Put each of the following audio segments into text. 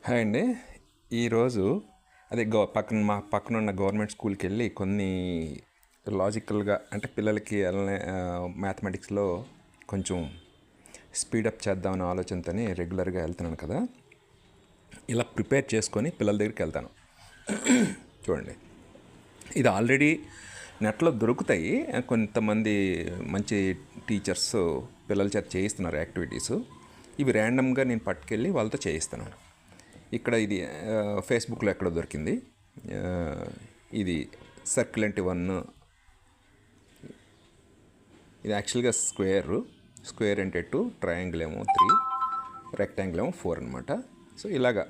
Hi అండి. ఈరోజు అదే మా పక్కన ఉన్న గవర్నమెంట్ స్కూల్కి వెళ్ళి కొన్ని లాజికల్గా అంటే పిల్లలకి మ్యాథమెటిక్స్లో కొంచెం స్పీడప్ చేద్దామనే ఆలోచనతోని రెగ్యులర్గా వెళ్తున్నాను కదా. ఇలా ప్రిపేర్ చేసుకొని పిల్లల దగ్గరికి వెళ్తాను. చూడండి, ఇది ఆల్రెడీ నెట్లో దొరుకుతాయి. కొంతమంది మంచి టీచర్స్ పిల్లల చేత చేయిస్తున్నారు యాక్టివిటీస్. ఇవి ర్యాండమ్గా నేను పట్టుకెళ్ళి వాళ్ళతో చేయిస్తాను. ఇక్కడ ఇది ఫేస్బుక్లో ఎక్కడ దొరికింది. ఇది సర్కిల్ అంటే 1, ఇది యాక్చువల్గా స్క్వేర్ అంటే 2, ట్రయాంగిల్ ఏమో 3, రెక్టాంగిల్ ఏమో 4 అనమాట. సో ఇలాగా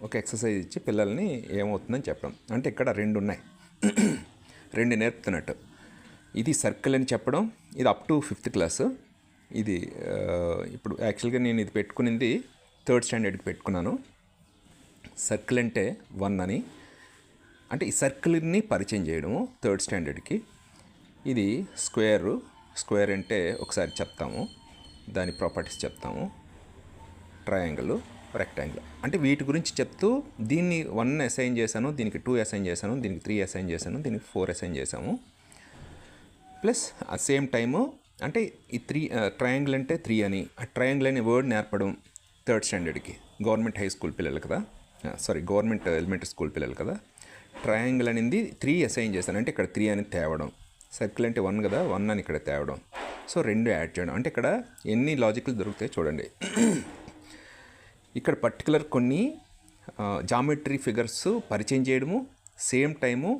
ఒక ఎక్సర్సైజ్ ఇచ్చి పిల్లల్ని ఏమవుతుందని చెప్పడం. అంటే ఇక్కడ 2 ఉన్నాయి, 2 నేర్పుతున్నట్టు. ఇది సర్కిల్ అని చెప్పడం. ఇది అప్ టు 5th క్లాస్. ఇది ఇప్పుడు యాక్చువల్గా నేను ఇది పెట్టుకునింది 3rd స్టాండర్డ్కి పెట్టుకున్నాను. సర్కిల్ అంటే 1 అని, అంటే ఈ సర్కిల్ని పరిచయం చేయడము 3rd స్టాండర్డ్కి. ఇది స్క్వేర్ అంటే ఒకసారి చెప్తాము, దాని ప్రాపర్టీస్ చెప్తాము. ట్రయాంగిల్, రెక్టాంగిల్ అంటే వీటి గురించి చెప్తూ దీన్ని 1 అసైన్ చేశాను, దీనికి 2 అసైన్ చేశాను, దీనికి 3 అసైన్ చేశాను, దీనికి 4 అసైన్ చేశాము. ప్లస్ ఆ సేమ్ టైము అంటే ఈ ట్రయాంగిల్ అంటే 3 అని, ఆ ట్రయాంగిల్ అనే వర్డ్ నేర్పడం 3rd స్టాండర్డ్కి. గవర్నమెంట్ హై స్కూల్ పిల్లలు కదా, గవర్నమెంట్ ఎలిమెంటరీ స్కూల్ పిల్లలు కదా. ట్రయాంగిల్ అనేది 3 అసైన్ చేశాను, అంటే ఇక్కడ 3 అని తేవడం. సర్కిల్ అంటే 1 కదా, 1 అని ఇక్కడ తేవడం. సో 2 యాడ్ చేయడం. అంటే ఇక్కడ ఎన్ని లాజికల్ దొరుకుతాయి చూడండి. ఇక్కడ పర్టికులర్ కొన్ని జామెట్రీ ఫిగర్స్ పరిచయం చేయడము, సేమ్ టైము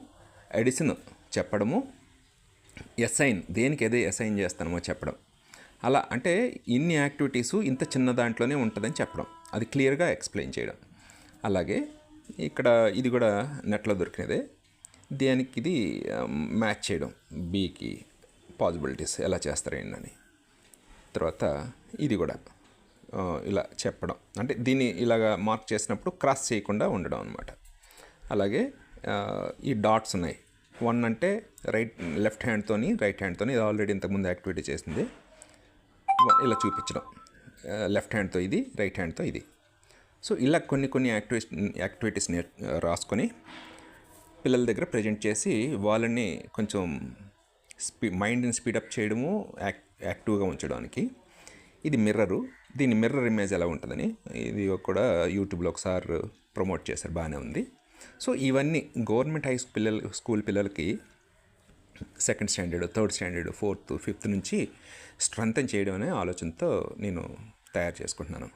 ఎడిషన్ చెప్పడము, అసైన్ దేనికి ఏదో అసైన్ చేస్తామో చెప్పడం. అలా అంటే ఇన్ని యాక్టివిటీసు ఇంత చిన్న దాంట్లోనే ఉంటుందని చెప్పడం, అది క్లియర్గా ఎక్స్ప్లెయిన్ చేయడం. అలాగే ఇక్కడ ఇది కూడా నెట్లో దొరికినదే. దానికి ఇది మ్యాచ్ చేయడం, బీకి పాసిబిలిటీస్ ఎలా చేస్తారేంటని. తర్వాత ఇది కూడా ఇలా చెప్పడం, అంటే దీన్ని ఇలాగా మార్క్ చేసినప్పుడు క్రాస్ చేయకుండా ఉండడం అనమాట. అలాగే ఈ డాట్స్ ఉన్నాయి. 1 అంటే లెఫ్ట్ హ్యాండ్తోని రైట్ హ్యాండ్తోని, ఇది ఆల్రెడీ ఇంతకుముందు యాక్టివిటీ చేసింది. ఇలా చూపించడం, లెఫ్ట్ హ్యాండ్తో ఇది, రైట్ హ్యాండ్తో ఇది. సో ఇలా కొన్ని యాక్టివిటీస్ రాసుకొని పిల్లల దగ్గర ప్రజెంట్ చేసి వాళ్ళని కొంచెం మైండ్ని స్పీడప్ చేయడము, యాక్టివ్గా ఉంచడానికి. ఇది మిర్రరు. దీని మిర్రర్ ఇమేజ్ ఎలా ఉంటుందని ఇది కూడా యూట్యూబ్లో ఒకసారి ప్రమోట్ చేశారు, బాగానే ఉంది. సో ఇవన్నీ గవర్నమెంట్ స్కూల్ పిల్లలకి 2nd standard, 3rd standard, 4th, 5th నుంచి స్ట్రెంథెన్ చేయడం అనే ఆలోచనతో నేను తయారు చేసుకుంటున్నాను.